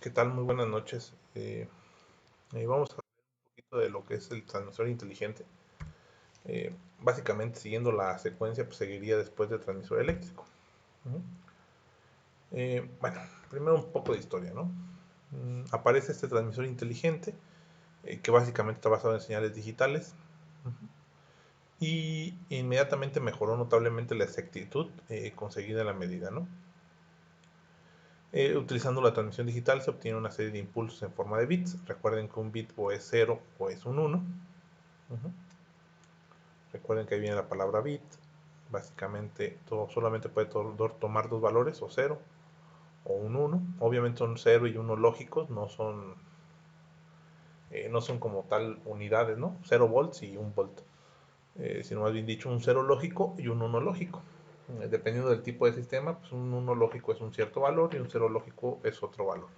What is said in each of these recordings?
¿Qué tal? Muy buenas noches. Vamos a hablar un poquito de lo que es el transmisor inteligente. Básicamente, siguiendo la secuencia, pues seguiría después del transmisor eléctrico. Ujú. Bueno, primero un poco de historia, ¿no? Aparece este transmisor inteligente, que básicamente está basado en señales digitales. Ujú. Y inmediatamente mejoró notablemente la exactitud conseguida en la medida, ¿no? Utilizando la transmisión digital se obtiene una serie de impulsos en forma de bits. Recuerden que un bit o es 0 o es un 1. Uh-huh. Recuerden que ahí viene la palabra bit. Básicamente solamente puede tomar dos valores, o 0 o un 1. Obviamente son 0 y 1 lógicos, no son como tal unidades, ¿no? 0 volts y 1 volt. Sino más bien dicho, un 0 lógico y un 1 lógico. Dependiendo del tipo de sistema, pues un 1 lógico es un cierto valor y un 0 lógico es otro valor.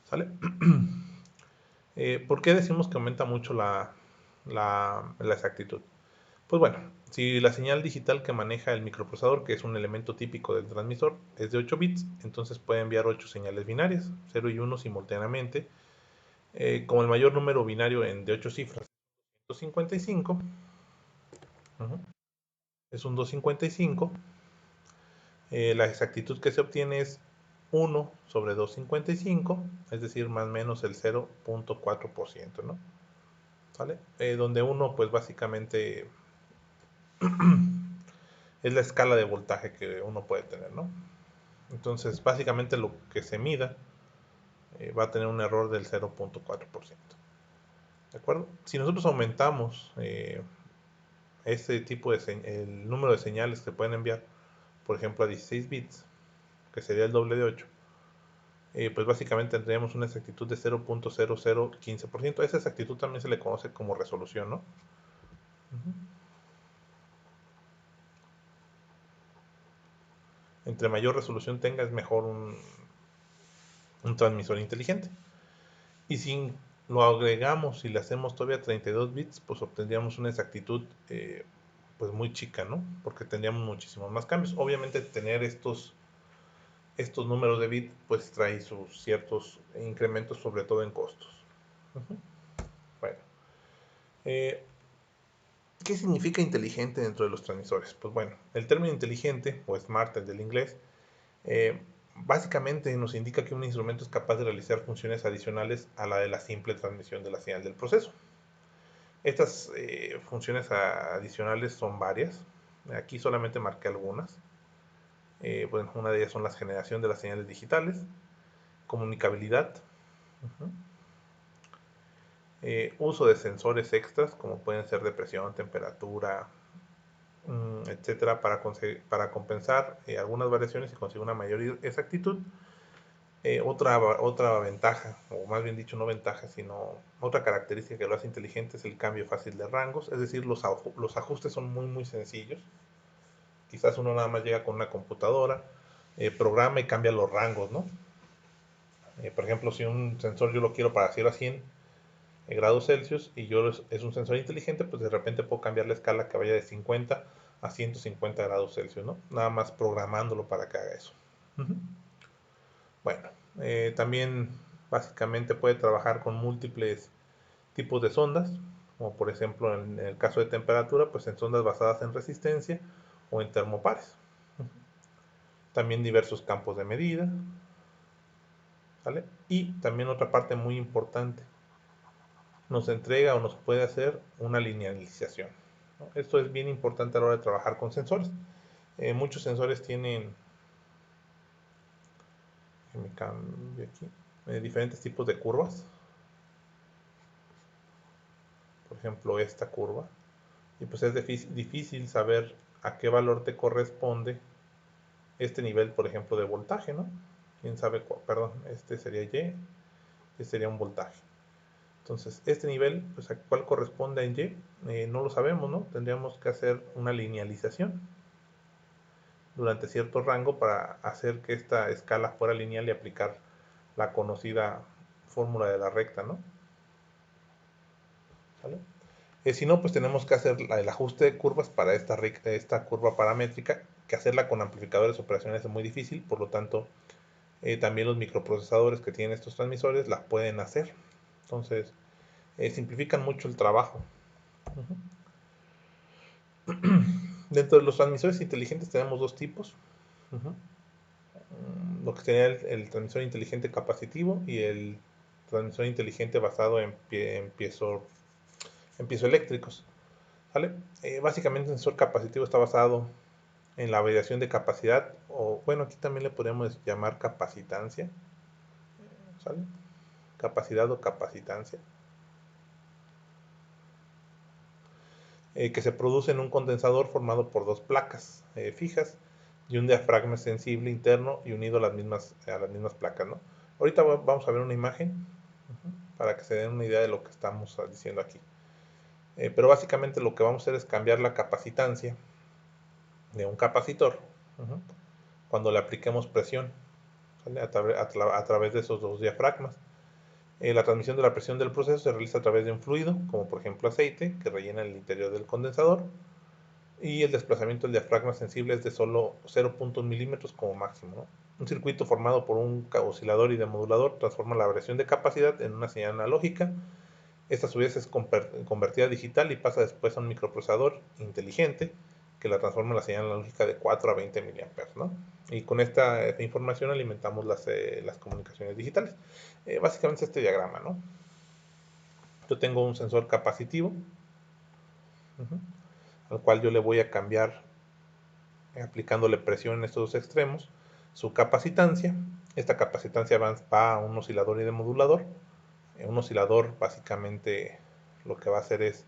¿Sale? ¿Por qué decimos que aumenta mucho la exactitud? Pues bueno, si la señal digital que maneja el microprocesador, que es un elemento típico del transmisor, es de 8 bits, entonces puede enviar 8 señales binarias, 0 y 1 simultáneamente. Como el mayor número binario de 8 cifras es 255, es un 255, la exactitud que se obtiene es 1 sobre 255, es decir, más o menos el 0.4%, ¿no? ¿Sale? Donde 1 pues básicamente es la escala de voltaje que uno puede tener, ¿no? Entonces, básicamente lo que se mida va a tener un error del 0.4%. ¿De acuerdo? Si nosotros aumentamos este tipo el número de señales que pueden enviar, por ejemplo, a 16 bits, que sería el doble de 8, pues básicamente tendríamos una exactitud de 0.0015%. Esa exactitud también se le conoce como resolución, ¿no? Uh-huh. Entre mayor resolución tenga, es mejor un transmisor inteligente. Y si lo agregamos y le hacemos todavía 32 bits, pues obtendríamos una exactitud pues muy chica, ¿no? Porque tendríamos muchísimos más cambios. Obviamente tener estos números de bits pues trae sus ciertos incrementos, sobre todo en costos. Uh-huh. Bueno, eh, ¿qué significa inteligente dentro de los transmisores? Pues bueno, el término inteligente o smart, el del inglés, eh, básicamente nos indica que un instrumento es capaz de realizar funciones adicionales a la de la simple transmisión de la señal del proceso. Estas funciones adicionales son varias. Aquí solamente marqué algunas. Bueno, una de ellas son la generación de las señales digitales, comunicabilidad, uh-huh, uso de sensores extras como pueden ser de presión, temperatura, etcétera, para compensar algunas variaciones y conseguir una mayor exactitud. Otra ventaja, o más bien dicho, no ventaja, sino otra característica que lo hace inteligente es el cambio fácil de rangos, es decir, los ajustes son muy sencillos. Quizás uno nada más llega con una computadora, programa y cambia los rangos, ¿no? Por ejemplo, si un sensor yo lo quiero para 0 a 100 grados Celsius y es un sensor inteligente, pues de repente puedo cambiar la escala que vaya de 50 a 150 grados Celsius, ¿no? Nada más programándolo para que haga eso. Uh-huh. Bueno, también básicamente puede trabajar con múltiples tipos de sondas, como por ejemplo en el caso de temperatura, pues en sondas basadas en resistencia o en termopares. También diversos campos de medida, ¿vale? Y también otra parte muy importante, nos entrega o nos puede hacer una linealización, ¿no? Esto es bien importante a la hora de trabajar con sensores. Muchos sensores tienen, me cambio aquí, diferentes tipos de curvas. Por ejemplo, esta curva. Y pues es difícil saber a qué valor te corresponde este nivel, por ejemplo, de voltaje, ¿no? Quién sabe cuál, perdón, este sería Y, este sería un voltaje. Entonces, este nivel, pues a cuál corresponde en Y, no lo sabemos, ¿no? Tendríamos que hacer una linealización durante cierto rango para hacer que esta escala fuera lineal y aplicar la conocida fórmula de la recta, ¿no? ¿Vale? Si no, pues tenemos que hacer el ajuste de curvas para esta curva paramétrica, que hacerla con amplificadores operacionales es muy difícil, por lo tanto, También los microprocesadores que tienen estos transmisores las pueden hacer. Entonces, simplifican mucho el trabajo. Dentro de los transmisores inteligentes tenemos dos tipos. Lo que sería el transmisor inteligente capacitivo y el transmisor inteligente basado en piezoeléctricos. ¿Vale? Básicamente el sensor capacitivo está basado en la variación de capacidad, o bueno, aquí también le podemos llamar capacitancia. ¿Sale? Capacidad o capacitancia. Que se produce en un condensador formado por dos placas fijas y un diafragma sensible interno y unido a las mismas placas, ¿no? Ahorita vamos a ver una imagen para que se den una idea de lo que estamos diciendo aquí. Pero básicamente lo que vamos a hacer es cambiar la capacitancia de un capacitor cuando le apliquemos presión, ¿sale? A través de esos dos diafragmas. La transmisión de la presión del proceso se realiza a través de un fluido, como por ejemplo aceite, que rellena el interior del condensador, y el desplazamiento del diafragma sensible es de solo 0.1 milímetros como máximo, ¿no? Un circuito formado por un oscilador y demodulador transforma la variación de capacidad en una señal analógica. Esta a su vez es convertida a digital y pasa después a un microprocesador inteligente que la transforma en la señal analógica de 4 a 20 miliamperes, ¿no? Y con esta información alimentamos las comunicaciones digitales. Básicamente es este diagrama, ¿no? Yo tengo un sensor capacitivo, al cual yo le voy a cambiar, aplicándole presión en estos dos extremos, su capacitancia. Esta capacitancia va a un oscilador y demodulador. Un oscilador básicamente lo que va a hacer es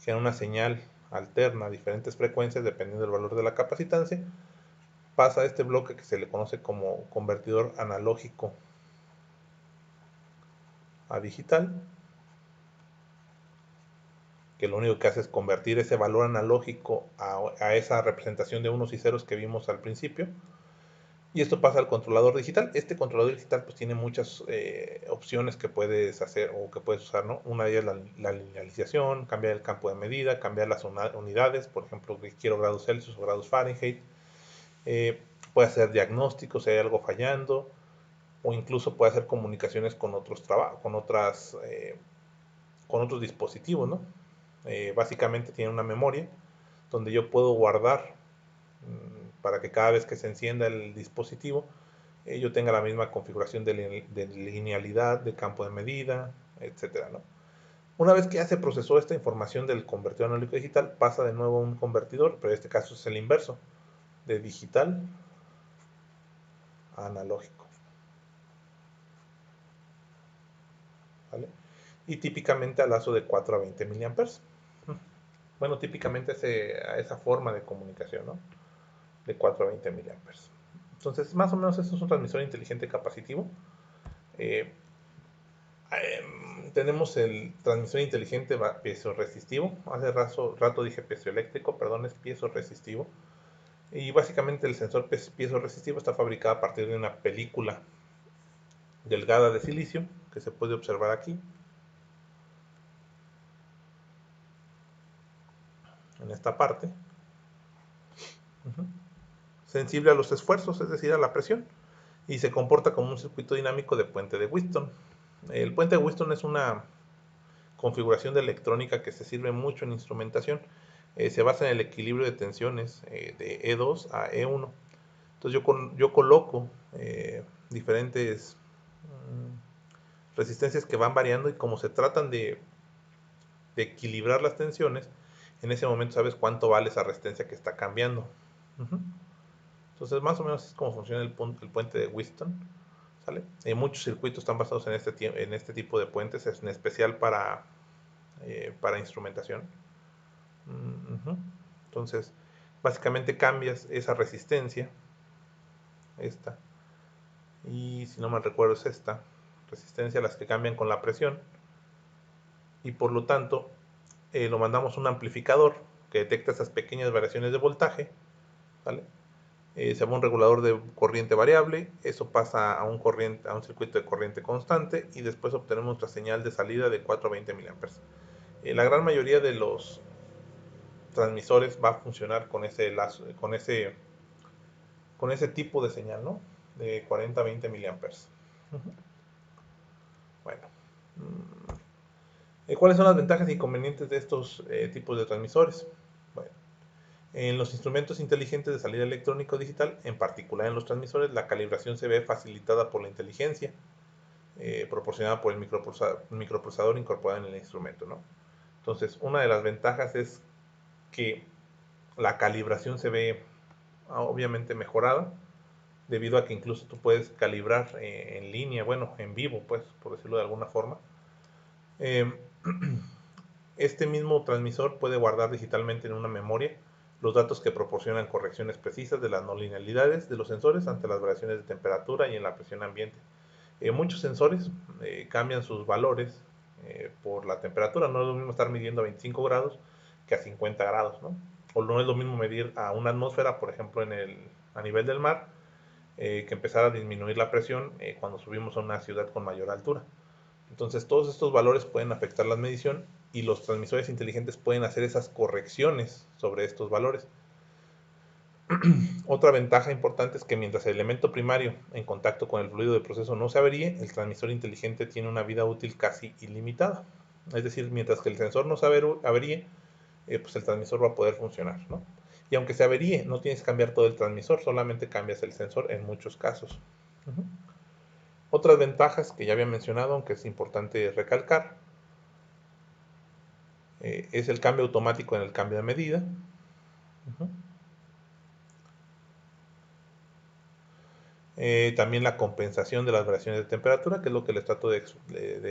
generar una señal alterna a diferentes frecuencias dependiendo del valor de la capacitancia. Pasa a este bloque que se le conoce como convertidor analógico a digital, que lo único que hace es convertir ese valor analógico a esa representación de unos y ceros que vimos al principio. Y esto pasa al controlador digital. Este controlador digital pues tiene muchas opciones que puedes hacer o que puedes usar, ¿no? Una de ellas la linealización, cambiar el campo de medida, cambiar las unidades, por ejemplo, que quiero grados Celsius o grados Fahrenheit. Puede hacer diagnósticos si hay algo fallando, o incluso puede hacer comunicaciones con otros con otros dispositivos, ¿no? Básicamente tiene una memoria donde yo puedo guardar para que cada vez que se encienda el dispositivo yo tenga la misma configuración de linealidad, de campo de medida, etcétera, ¿no? Una vez que ya se procesó esta información del convertidor analógico digital, pasa de nuevo a un convertidor, pero en este caso es el inverso, de digital a analógico. ¿Vale? Y típicamente a lazo de 4 a 20 miliamperes. Bueno, típicamente a esa forma de comunicación, ¿no? De 4 a 20 miliamperes. Entonces, más o menos esto es un transmisor inteligente capacitivo. Tenemos el transmisor inteligente piezoresistivo. Hace rato dije piezoeléctrico, perdón, es piezoresistivo. Y básicamente el sensor piezoresistivo está fabricado a partir de una película delgada de silicio que se puede observar aquí, en esta parte. Sensible a los esfuerzos, es decir, a la presión, y se comporta como un circuito dinámico de puente de Wheatstone. El puente de Wheatstone es una configuración de electrónica que se sirve mucho en instrumentación. Se basa en el equilibrio de tensiones de E2 a E1. Entonces yo coloco diferentes resistencias que van variando, y como se tratan de equilibrar las tensiones, en ese momento sabes cuánto vale esa resistencia que está cambiando. Entonces más o menos es como funciona el puente de Wheatstone. ¿Sale? Muchos circuitos están basados en este tipo de puentes, en especial para instrumentación. Entonces, básicamente cambias esa resistencia, esta, y si no mal recuerdo es esta resistencia, las que cambian con la presión, y por lo tanto lo mandamos a un amplificador que detecta esas pequeñas variaciones de voltaje, ¿vale? Se llama un regulador de corriente variable. Eso pasa a un circuito de corriente constante, y después obtenemos nuestra señal de salida de 4 a 20 miliamperes. La gran mayoría de los transmisores va a funcionar con ese tipo de señal, ¿no? de 40 a 20 miliamperes. Bueno, ¿cuáles son las ventajas e inconvenientes de estos tipos de transmisores? Bueno, en los instrumentos inteligentes de salida electrónico digital, en particular en los transmisores, la calibración se ve facilitada por la inteligencia proporcionada por el microprocesador incorporado en el instrumento, ¿no? Entonces, una de las ventajas es que la calibración se ve obviamente mejorada, debido a que incluso tú puedes calibrar en línea, bueno, en vivo, pues, por decirlo de alguna forma. Este mismo transmisor puede guardar digitalmente en una memoria los datos que proporcionan correcciones precisas de las no linealidades de los sensores ante las variaciones de temperatura y en la presión ambiente. Muchos sensores cambian sus valores por la temperatura. No es lo mismo estar midiendo a 25 grados que a 50 grados, ¿no? O no es lo mismo medir a una atmósfera, por ejemplo, a nivel del mar, que empezar a disminuir la presión cuando subimos a una ciudad con mayor altura. Entonces, todos estos valores pueden afectar la medición y los transmisores inteligentes pueden hacer esas correcciones sobre estos valores. Otra ventaja importante es que mientras el elemento primario en contacto con el fluido del proceso no se averíe, el transmisor inteligente tiene una vida útil casi ilimitada. Es decir, mientras que el sensor no se averíe, pues el transmisor va a poder funcionar, ¿no? Y aunque se averíe, no tienes que cambiar todo el transmisor, solamente cambias el sensor en muchos casos. Otras ventajas que ya había mencionado, aunque es importante recalcar, es el cambio automático en el cambio de medida. También la compensación de las variaciones de temperatura, que es lo que les trato de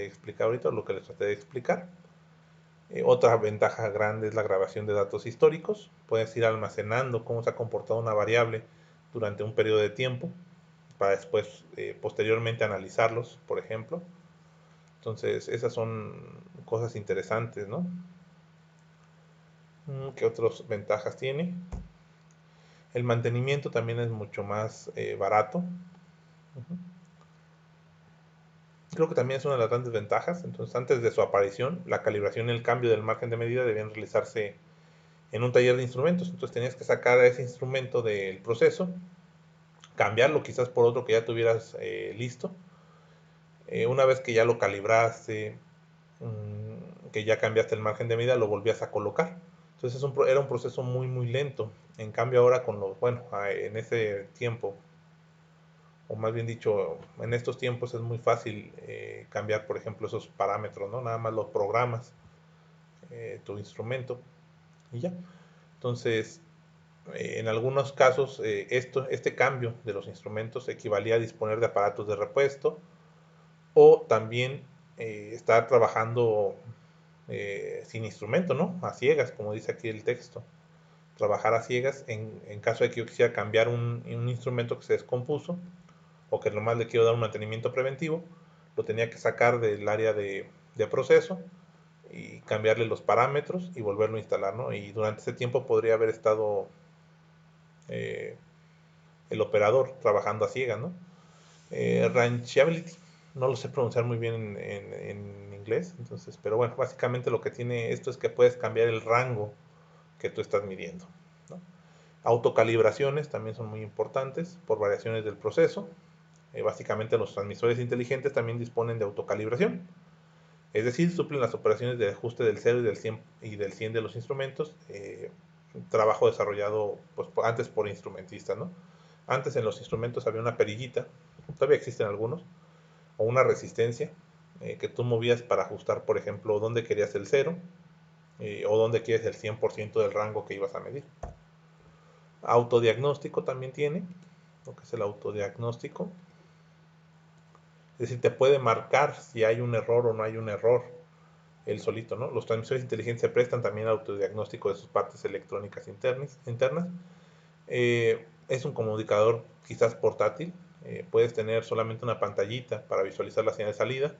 explicar ahorita, lo que les traté de explicar. Otra ventaja grande es la grabación de datos históricos. Puedes ir almacenando cómo se ha comportado una variable durante un periodo de tiempo para después, posteriormente, analizarlos, por ejemplo. Entonces, esas son cosas interesantes, ¿no? ¿Qué otras ventajas tiene? El mantenimiento también es mucho más barato. Creo que también es una de las grandes ventajas. Entonces, antes de su aparición, la calibración y el cambio del margen de medida debían realizarse en un taller de instrumentos. Entonces, tenías que sacar a ese instrumento del proceso, cambiarlo quizás por otro que ya tuvieras listo. Una vez que ya lo calibraste, que ya cambiaste el margen de medida, lo volvías a colocar. Entonces, era un proceso muy, muy lento. En cambio, ahora en ese tiempo, o más bien dicho, en estos tiempos es muy fácil cambiar, por ejemplo, esos parámetros, ¿no? Nada más los programas, tu instrumento y ya. Entonces, en algunos casos, este cambio de los instrumentos equivalía a disponer de aparatos de repuesto o también estar trabajando sin instrumento, ¿no? A ciegas, como dice aquí el texto. Trabajar a ciegas en caso de que yo quisiera cambiar un instrumento que se descompuso o que nomás le quiero dar un mantenimiento preventivo, lo tenía que sacar del área de proceso y cambiarle los parámetros y volverlo a instalar, ¿no? Y durante ese tiempo podría haber estado el operador trabajando a ciegas, ¿no? Rangeability, no lo sé pronunciar muy bien en inglés, entonces, pero bueno, básicamente lo que tiene esto es que puedes cambiar el rango que tú estás midiendo, ¿no? Autocalibraciones también son muy importantes por variaciones del proceso. Básicamente los transmisores inteligentes también disponen de autocalibración, es decir, suplen las operaciones de ajuste del 0 y del 100 de los instrumentos, trabajo desarrollado pues, antes por instrumentistas, ¿no? Antes en los instrumentos había una perillita, todavía existen algunos, o una resistencia que tú movías para ajustar, por ejemplo, dónde querías el 0 o dónde quieres el 100% del rango que ibas a medir. Autodiagnóstico también tiene, lo que es el autodiagnóstico. Es decir, te puede marcar si hay un error o no hay un error él solito, ¿no? Los transmisores inteligentes se prestan también al autodiagnóstico de sus partes electrónicas internas. Es un comunicador quizás portátil. Puedes tener solamente una pantallita para visualizar la señal de salida,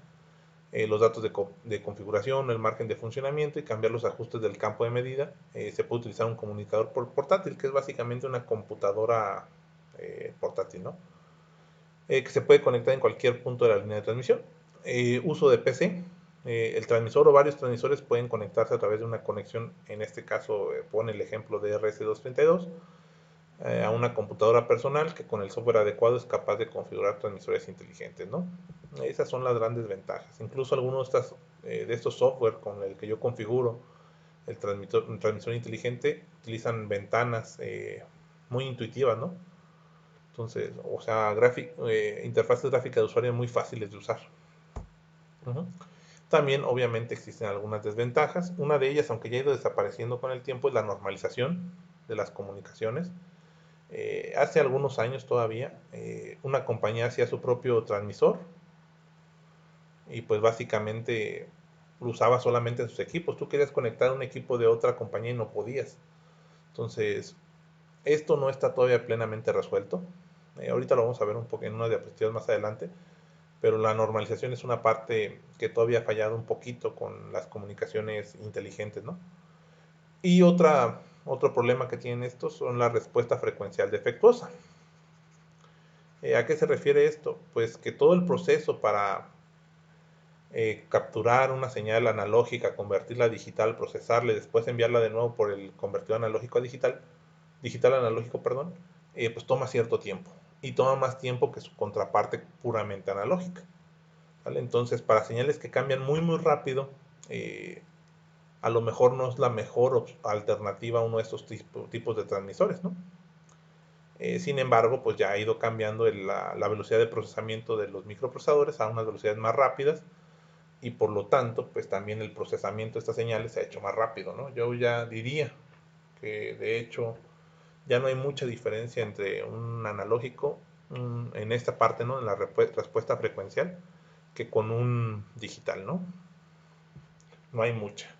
los datos de configuración, el margen de funcionamiento y cambiar los ajustes del campo de medida. Se puede utilizar un comunicador portátil, que es básicamente una computadora portátil, ¿no? Que se puede conectar en cualquier punto de la línea de transmisión. Uso de PC. El transmisor o varios transmisores pueden conectarse a través de una conexión, en este caso pone el ejemplo de RS232, a una computadora personal que con el software adecuado es capaz de configurar transmisores inteligentes, ¿no? Esas son las grandes ventajas. Incluso algunos de estos software con el que yo configuro un transmisor inteligente utilizan ventanas muy intuitivas, ¿no? Entonces, o sea, interfaces gráficas de usuario muy fáciles de usar. Uh-huh. También, obviamente, existen algunas desventajas. Una de ellas, aunque ya ha ido desapareciendo con el tiempo, es la normalización de las comunicaciones. Hace algunos años todavía, una compañía hacía su propio transmisor y pues básicamente lo usaba solamente en sus equipos. Tú querías conectar un equipo de otra compañía y no podías. Entonces, esto no está todavía plenamente resuelto. Ahorita lo vamos a ver un poco en unas diapositivas más adelante, pero la normalización es una parte que todavía ha fallado un poquito con las comunicaciones inteligentes, ¿no? Y otro problema que tienen estos son la respuesta frecuencial defectuosa. ¿A qué se refiere esto? Pues que todo el proceso para capturar una señal analógica, convertirla a digital, procesarla y después enviarla de nuevo por el convertido analógico a digital analógico, perdón, pues toma cierto tiempo y toma más tiempo que su contraparte puramente analógica. ¿Vale? Entonces, para señales que cambian muy rápido, a lo mejor no es la mejor alternativa a uno de estos tipos de transmisores, ¿no? Sin embargo, pues ya ha ido cambiando la velocidad de procesamiento de los microprocesadores a unas velocidades más rápidas y por lo tanto, pues también el procesamiento de estas señales se ha hecho más rápido, ¿no? Yo ya diría que de hecho ya no hay mucha diferencia entre un analógico en esta parte, ¿no? En la respuesta frecuencial, que con un digital, ¿no? No hay mucha.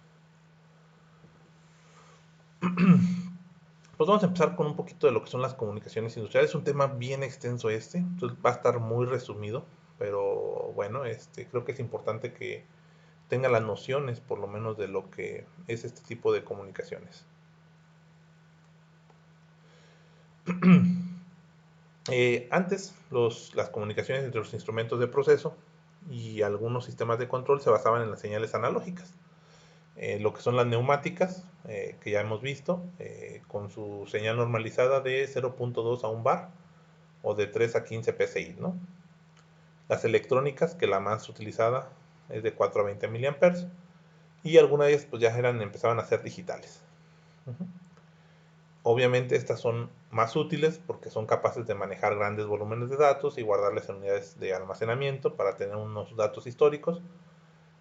Pues vamos a empezar con un poquito de lo que son las comunicaciones industriales. Es un tema bien extenso entonces va a estar muy resumido, pero bueno, creo que es importante que tenga las nociones por lo menos de lo que es este tipo de comunicaciones. Antes, las comunicaciones entre los instrumentos de proceso y algunos sistemas de control se basaban en las señales analógicas. Lo que son las neumáticas, que ya hemos visto, con su señal normalizada de 0.2 a 1 bar o de 3 a 15 PSI, ¿no? Las electrónicas, que la más utilizada es de 4 a 20 miliamperes, y algunas de ellas pues ya empezaban a ser digitales. Uh-huh. Obviamente estas son más útiles porque son capaces de manejar grandes volúmenes de datos y guardarles en unidades de almacenamiento para tener unos datos históricos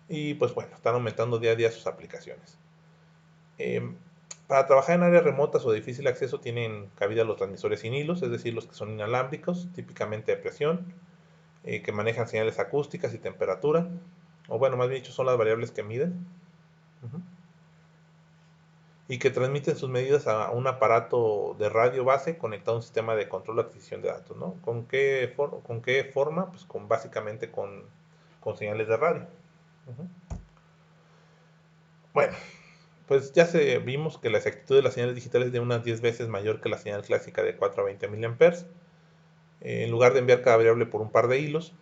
y pues bueno, están aumentando día a día sus aplicaciones. Para trabajar en áreas remotas o de difícil acceso tienen cabida los transmisores sin hilos, es decir, los que son inalámbricos, típicamente de presión, que manejan señales acústicas y temperatura, o bueno, más bien dicho, son las variables que miden. Uh-huh. Y que transmiten sus medidas a un aparato de radio base conectado a un sistema de control de adquisición de datos, ¿no? ¿Con qué forma? Pues básicamente con señales de radio. Uh-huh. Bueno, pues ya vimos que la exactitud de las señales digitales es de unas 10 veces mayor que la señal clásica de 4 a 20 miliamperes. En lugar de enviar cada variable por un par de hilos,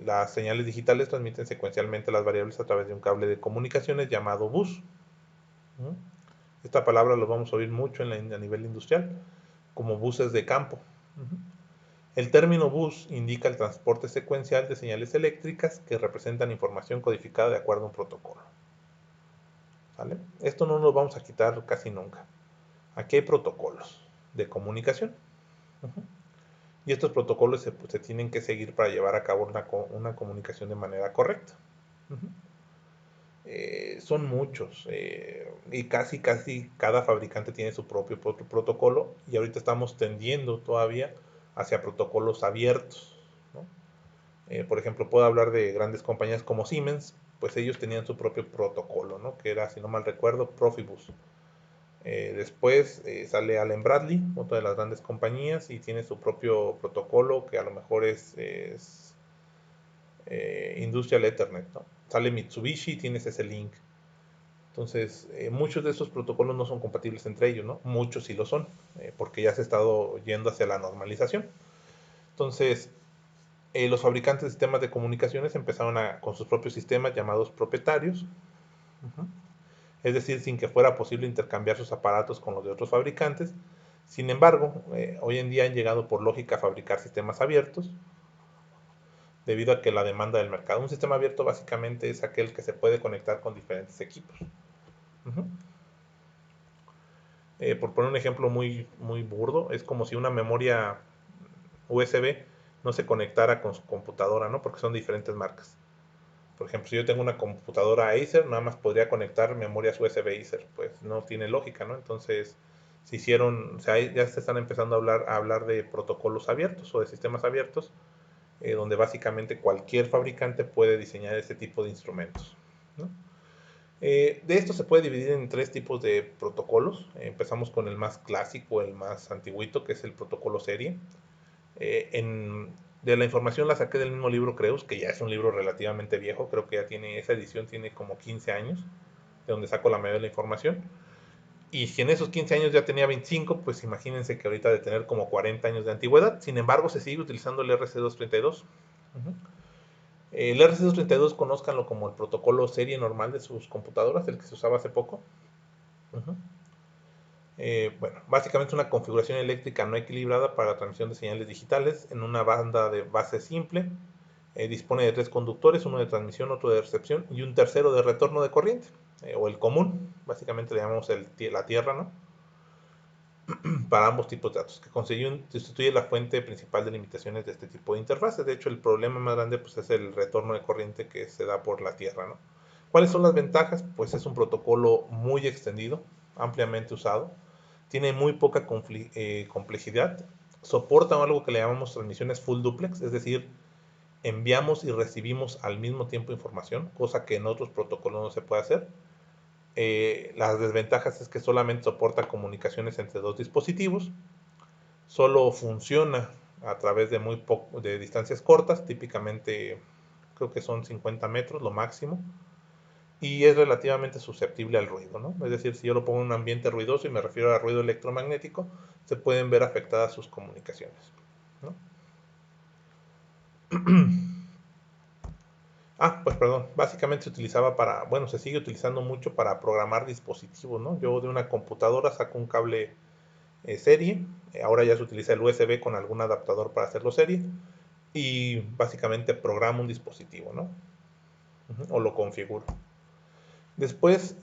las señales digitales transmiten secuencialmente las variables a través de un cable de comunicaciones llamado bus. Uh-huh. Esta palabra lo vamos a oír mucho a nivel industrial, como buses de campo. Uh-huh. El término bus indica el transporte secuencial de señales eléctricas que representan información codificada de acuerdo a un protocolo. ¿Vale? Esto no lo vamos a quitar casi nunca. Aquí hay protocolos de comunicación. Uh-huh. Y estos protocolos se tienen que seguir para llevar a cabo una comunicación de manera correcta. Uh-huh. Son muchos y casi cada fabricante tiene su propio protocolo y ahorita estamos tendiendo todavía hacia protocolos abiertos, ¿no? Por ejemplo, puedo hablar de grandes compañías como Siemens, pues ellos tenían su propio protocolo, ¿no? Que era, si no mal recuerdo, Profibus. Después sale Allen Bradley, otra de las grandes compañías, y tiene su propio protocolo que a lo mejor es Industrial Ethernet, ¿no? Sale Mitsubishi y tienes ese link. Entonces, muchos de estos protocolos no son compatibles entre ellos, ¿no? Muchos sí lo son, porque ya se ha estado yendo hacia la normalización. Entonces, los fabricantes de sistemas de comunicaciones empezaron con sus propios sistemas llamados propietarios. Uh-huh. Es decir, sin que fuera posible intercambiar sus aparatos con los de otros fabricantes, Sin embargo, hoy en día han llegado por lógica a fabricar sistemas abiertos debido a que la demanda del mercado. Un sistema abierto básicamente es aquel que se puede conectar con diferentes equipos. Ujú. Por poner un ejemplo muy burdo, es como si una memoria USB no se conectara con su computadora, ¿no? Porque son diferentes marcas. Por ejemplo, si yo tengo una computadora Acer, nada más podría conectar memorias USB Acer. Pues no tiene lógica, ¿no? Entonces, se hicieron, o sea, ya se están empezando a hablar de protocolos abiertos o de sistemas abiertos, donde básicamente cualquier fabricante puede diseñar este tipo de instrumentos, ¿no? De esto se puede dividir en tres tipos de protocolos. Empezamos con el más clásico, el más antiguito, que es el protocolo serie. De la información la saqué del mismo libro Creus, que ya es un libro relativamente viejo, creo que ya tiene, esa edición tiene como 15 años, de donde saco la mayoría de la información. Y si en esos 15 años ya tenía 25, pues imagínense que ahorita de tener como 40 años de antigüedad. Sin embargo, se sigue utilizando el RC232. Uh-huh. El RC232, conózcanlo como el protocolo serie normal de sus computadoras, el que se usaba hace poco. Uh-huh. Bueno, básicamente es una configuración eléctrica no equilibrada para la transmisión de señales digitales en una banda de base simple. Dispone de tres conductores, uno de transmisión, otro de recepción y un tercero de retorno de corriente, o el común, básicamente le llamamos la tierra, ¿no? Para ambos tipos de datos, que sustituye la fuente principal de limitaciones de este tipo de interfaces. De hecho, el problema más grande pues, es el retorno de corriente que se da por la tierra, ¿no? ¿Cuáles son las ventajas? Pues es un protocolo muy extendido, ampliamente usado, tiene muy poca complejidad, soporta algo que le llamamos transmisiones full duplex, es decir, enviamos y recibimos al mismo tiempo información, cosa que en otros protocolos no se puede hacer. Las desventajas es que solamente soporta comunicaciones entre dos dispositivos, solo funciona a través de de distancias cortas, típicamente creo que son 50 metros lo máximo, y es relativamente susceptible al ruido, ¿no? Es decir, si yo lo pongo en un ambiente ruidoso y me refiero a ruido electromagnético, se pueden ver afectadas sus comunicaciones, ¿no? Pues perdón, básicamente se utilizaba bueno, se sigue utilizando mucho para programar dispositivos, ¿no? Yo de una computadora saco un cable serie, ahora ya se utiliza el USB con algún adaptador para hacerlo serie, y básicamente programo un dispositivo, ¿no? O lo configuro. Después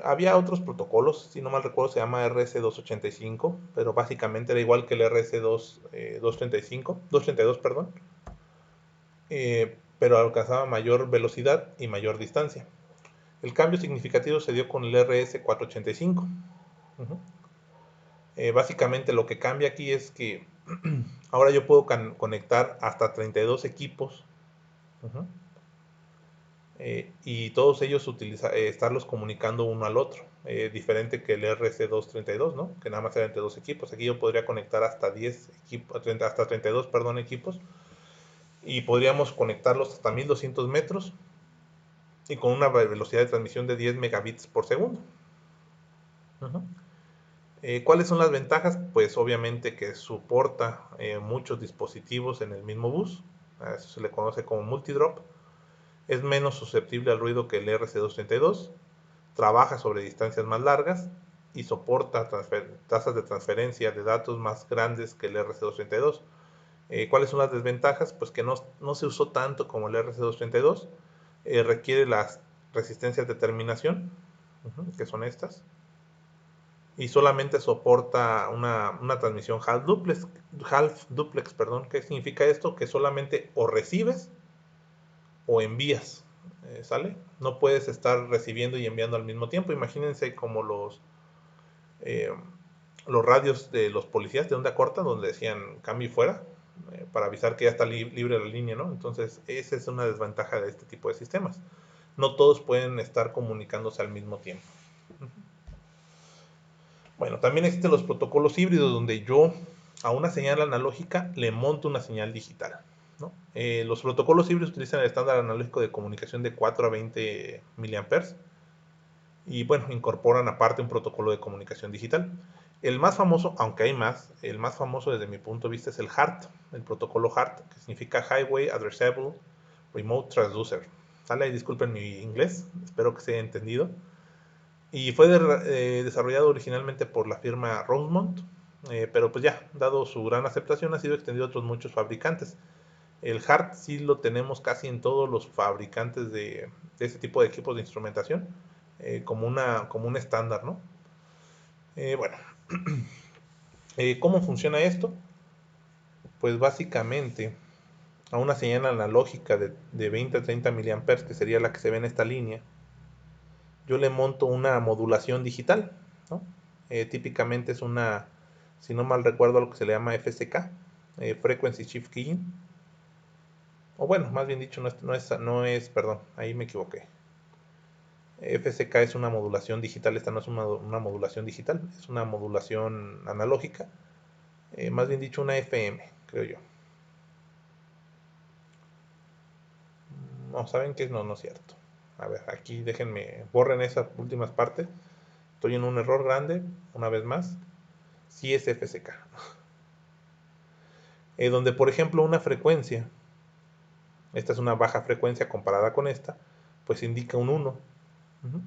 había otros protocolos, si no mal recuerdo se llama RS285, pero básicamente era igual que el RS232, perdón, pero alcanzaba mayor velocidad y mayor distancia. El cambio significativo se dio con el RS485. Uh-huh. Básicamente lo que cambia aquí es que ahora yo puedo conectar hasta 32 equipos. Uh-huh. Y todos ellos estarlos comunicando uno al otro, diferente que el RC232, ¿no? Que nada más era entre dos equipos. Aquí yo podría conectar hasta 10 equipos, hasta 32, perdón, equipos, y podríamos conectarlos hasta 1200 metros y con una velocidad de transmisión de 10 megabits por segundo. Uh-huh. ¿Cuáles son las ventajas? Pues obviamente que soporta muchos dispositivos en el mismo bus, a eso se le conoce como multidrop, es menos susceptible al ruido que el RC232, trabaja sobre distancias más largas y soporta tasas de transferencia de datos más grandes que el RC232. ¿Cuáles son las desventajas? Pues que no se usó tanto como el RC232, requiere las resistencias de terminación, que son estas, y solamente soporta una transmisión half duplex, perdón. ¿Qué significa esto? Que solamente o recibes o envías, ¿sale? No puedes estar recibiendo y enviando al mismo tiempo. Imagínense como eh, los radios de los policías de onda corta, donde decían cambio y fuera, para avisar que ya está libre la línea, ¿no? Entonces, esa es una desventaja de este tipo de sistemas. No todos pueden estar comunicándose al mismo tiempo. Bueno, también existen los protocolos híbridos, donde yo a una señal analógica le monto una señal digital, ¿no? Los protocolos híbridos utilizan el estándar analógico de comunicación de 4 a 20 miliamperes y bueno, incorporan aparte un protocolo de comunicación digital. El más famoso, aunque hay más, el más famoso desde mi punto de vista es el HART, el protocolo HART, que significa Highway Addressable Remote Transducer. ¿Sale? Disculpen mi inglés, espero que se haya entendido. Y fue desarrollado originalmente por la firma Rosemont, pero pues ya, dado su gran aceptación, ha sido extendido a otros muchos fabricantes. El HART sí lo tenemos casi en todos los fabricantes de ese tipo de equipos de instrumentación, como un estándar, ¿no? Bueno, ¿cómo funciona esto? Pues básicamente a una señal analógica de 20 a 30 miliamperes, que sería la que se ve en esta línea, yo le monto una modulación digital, ¿no? Típicamente es una, si no mal recuerdo, lo que se le llama FSK, Frequency Shift Keying, o bueno, más bien dicho, perdón, ahí me equivoqué. FSK es una modulación digital, esta no es una modulación digital, es una modulación analógica, más bien dicho una FM, creo yo. No, ¿saben qué? No, no es cierto. A ver, aquí déjenme, borren esas últimas partes. Estoy en un error grande, una vez más. Sí es FSK. Donde, por ejemplo, una frecuencia, esta es una baja frecuencia comparada con esta, pues indica un 1. Uh-huh.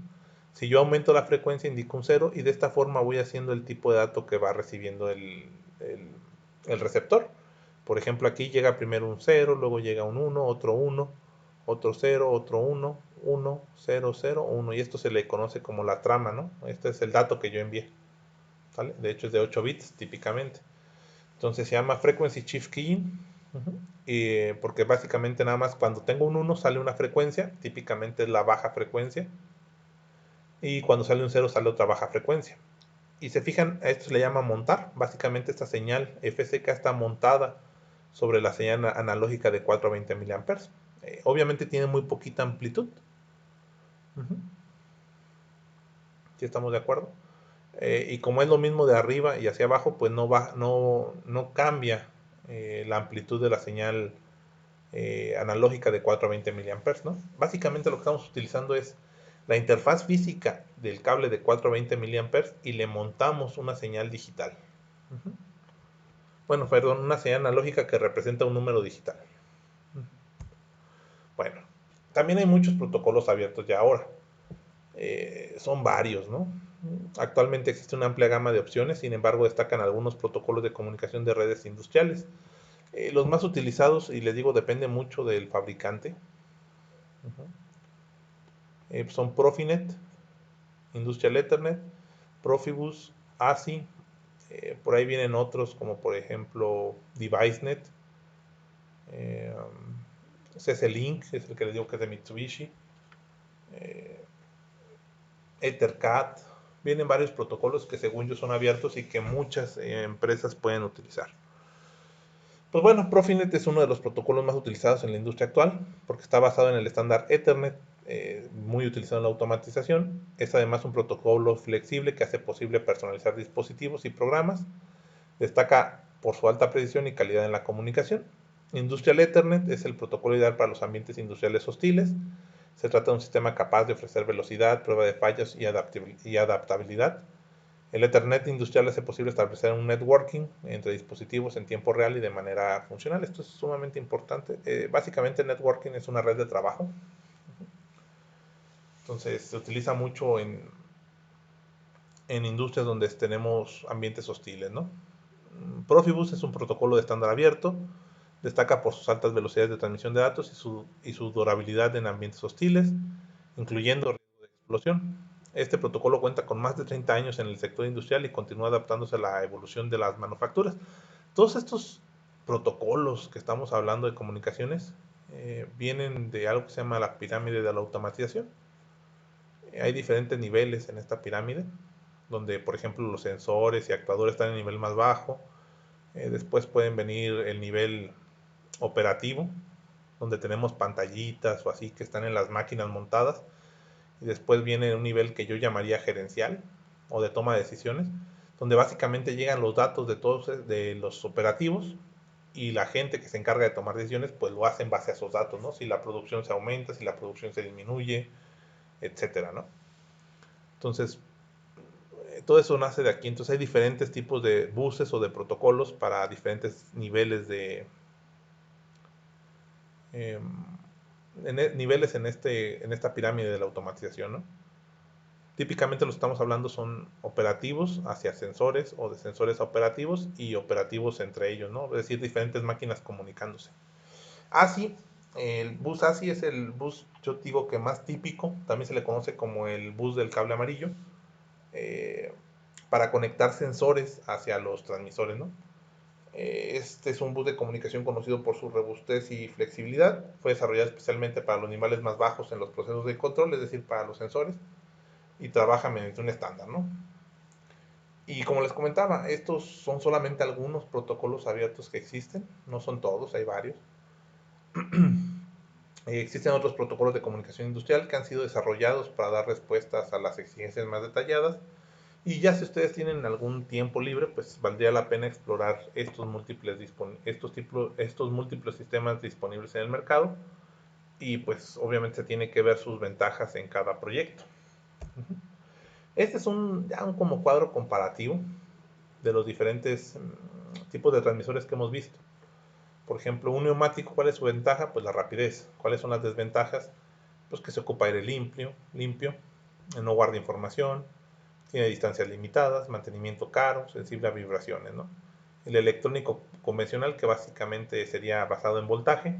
Si yo aumento la frecuencia, indica un 0 y de esta forma voy haciendo el tipo de dato que va recibiendo el receptor. Por ejemplo, aquí llega primero un 0, luego llega un 1, otro 0, otro 1, 1, 0, 0, 1. Y esto se le conoce como la trama, ¿no? Este es el dato que yo envié. ¿Sale? De hecho es de 8 bits típicamente. Entonces se llama Frequency Shift Keying. Porque básicamente nada más cuando tengo un 1 sale una frecuencia, típicamente es la baja frecuencia. Y cuando sale un 0 sale otra baja frecuencia. Y se fijan, a esto se le llama montar. Básicamente esta señal FSK está montada sobre la señal analógica de 4 a 20 miliamperes. Obviamente tiene muy poquita amplitud. ¿Sí estamos de acuerdo? Y como es lo mismo de arriba y hacia abajo, pues no cambia la amplitud de la señal analógica de 4 a 20 miliamperes, ¿no? Básicamente lo que estamos utilizando es la interfaz física del cable de 4 a 20 miliamperes y le montamos una señal digital. Bueno, perdón, una señal analógica que representa un número digital. Bueno, también hay muchos protocolos abiertos ya ahora. Son varios, ¿no? Actualmente existe una amplia gama de opciones, sin embargo destacan algunos protocolos de comunicación de redes industriales. Los más utilizados, y les digo, depende mucho del fabricante, son Profinet, Industrial Ethernet, Profibus, ASI, por ahí vienen otros como por ejemplo DeviceNet, eh, CC-Link, es el que les digo que es de Mitsubishi, EtherCAT, vienen varios protocolos que según yo son abiertos y que muchas empresas pueden utilizar. Pues bueno, Profinet es uno de los protocolos más utilizados en la industria actual porque está basado en el estándar Ethernet, muy utilizado en la automatización. Es además un protocolo flexible que hace posible personalizar dispositivos y programas. Destaca por su alta precisión y calidad en la comunicación. Industrial Ethernet es el protocolo ideal para los ambientes industriales hostiles. Se trata de un sistema capaz de ofrecer velocidad, prueba de fallos y adaptabilidad. El Ethernet industrial hace posible establecer un networking entre dispositivos en tiempo real y de manera funcional. Esto es sumamente importante. Básicamente, el networking es una red de trabajo. Entonces, se utiliza mucho en industrias donde tenemos ambientes hostiles, ¿no? Profibus es un protocolo de estándar abierto. Destaca por sus altas velocidades de transmisión de datos y su durabilidad en ambientes hostiles, incluyendo riesgo de explosión. Este protocolo cuenta con más de 30 años en el sector industrial y continúa adaptándose a la evolución de las manufacturas. Todos estos protocolos que estamos hablando de comunicaciones vienen de algo que se llama la pirámide de la automatización. Hay diferentes niveles en esta pirámide, donde por ejemplo los sensores y actuadores están en el nivel más bajo. Después pueden venir el nivel operativo, donde tenemos pantallitas o así que están en las máquinas montadas. Y después viene un nivel que yo llamaría gerencial o de toma de decisiones, donde básicamente llegan los datos de todos de los operativos y la gente que se encarga de tomar decisiones pues lo hace en base a esos datos, ¿no? Si la producción se aumenta, si la producción se disminuye, etcétera, ¿no? Entonces, todo eso nace de aquí. Entonces hay diferentes tipos de buses o de protocolos para diferentes niveles niveles en esta pirámide de la automatización, ¿no? Típicamente lo que estamos hablando son operativos hacia sensores o de sensores a operativos y operativos entre ellos, ¿no? Es decir, diferentes máquinas comunicándose. ASI, el bus ASI es el bus, yo digo que más típico, también se le conoce como el bus del cable amarillo, eh, para conectar sensores hacia los transmisores, ¿no? Este es un bus de comunicación conocido por su robustez y flexibilidad. Fue desarrollado especialmente para los niveles más bajos en los procesos de control, es decir, para los sensores, y trabaja mediante un estándar, ¿no? Y como les comentaba, estos son solamente algunos protocolos abiertos que existen, no son todos, hay varios. Existen otros protocolos de comunicación industrial que han sido desarrollados para dar respuestas a las exigencias más detalladas. Y ya si ustedes tienen algún tiempo libre, pues valdría la pena explorar estos múltiples sistemas disponibles en el mercado. Y pues obviamente se tiene que ver sus ventajas en cada proyecto. Este es ya un como cuadro comparativo de los diferentes tipos de transmisores que hemos visto. Por ejemplo, un neumático, ¿cuál es su ventaja? Pues la rapidez. ¿Cuáles son las desventajas? Pues que se ocupa aire limpio, no guarda información, tiene distancias limitadas, mantenimiento caro, sensible a vibraciones, ¿no? El electrónico convencional, que básicamente sería basado en voltaje,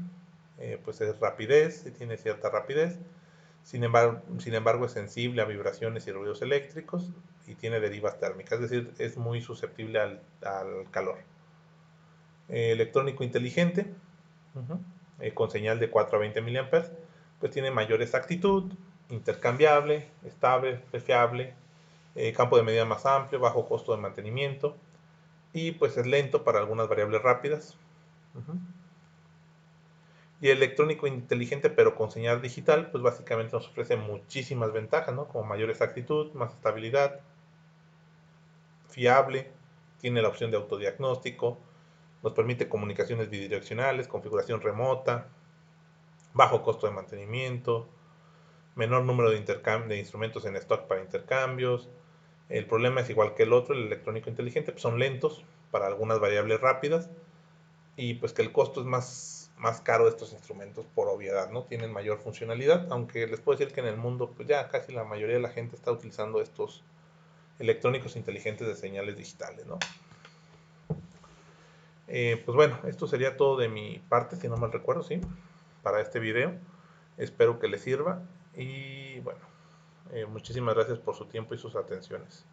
pues es rapidez, tiene cierta rapidez, sin embargo es sensible a vibraciones y ruidos eléctricos y tiene derivas térmicas, es decir, es muy susceptible al calor. Electrónico inteligente, con señal de 4 a 20 mA, pues tiene mayor exactitud, intercambiable, estable, fiable, campo de medida más amplio, bajo costo de mantenimiento y pues es lento para algunas variables rápidas. Y el electrónico inteligente pero con señal digital, pues básicamente nos ofrece muchísimas ventajas, ¿no? Como mayor exactitud, más estabilidad, fiable, tiene la opción de autodiagnóstico, nos permite comunicaciones bidireccionales, configuración remota, bajo costo de mantenimiento, menor número de instrumentos en stock para intercambios. El problema es igual que el otro, el electrónico inteligente, pues son lentos para algunas variables rápidas y pues que el costo es más caro de estos instrumentos por obviedad, ¿no? Tienen mayor funcionalidad, aunque les puedo decir que en el mundo pues ya casi la mayoría de la gente está utilizando estos electrónicos inteligentes de señales digitales, ¿no? Pues bueno, esto sería todo de mi parte, si no mal recuerdo, ¿sí? Para este video. Espero que les sirva y bueno, muchísimas gracias por su tiempo y sus atenciones.